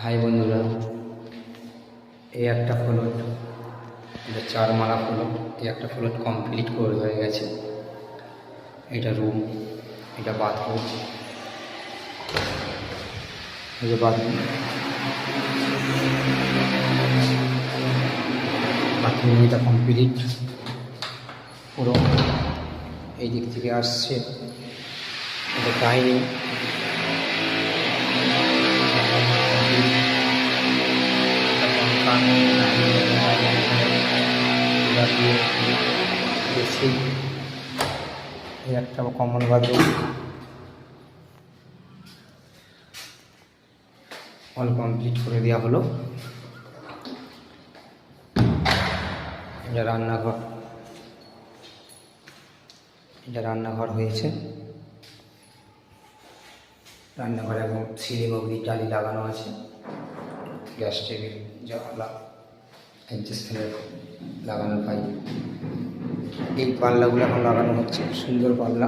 High বন্ধুরা, এই একটা ফ্লোর, এটা 4 মালা ফ্লোর। এই একটা ফ্লোর কমপ্লিট করে হয়ে গেছে। এটা রুম, এটা বাথরুম, এটা বাথরুম বাথরুম এটা কমপ্লিট পুরো। এই দিক থেকে আসছে, এটা ডাইনিং, একটা কমন বাথরুম, অল কমপ্লিট করে দেওয়া হলো। এটা রান্নাঘর, এটা রান্নাঘর হয়েছে। রান্নাঘরে এবং সিলিং অবধি টালি লাগানো আছে। গ্যাস টেবিল, জানলা, অ্যাডজাস্ট ফ্যানের লাগানো পাই। এই পাল্লাগুলো এখন লাগানো হচ্ছে, সুন্দর পাল্লা।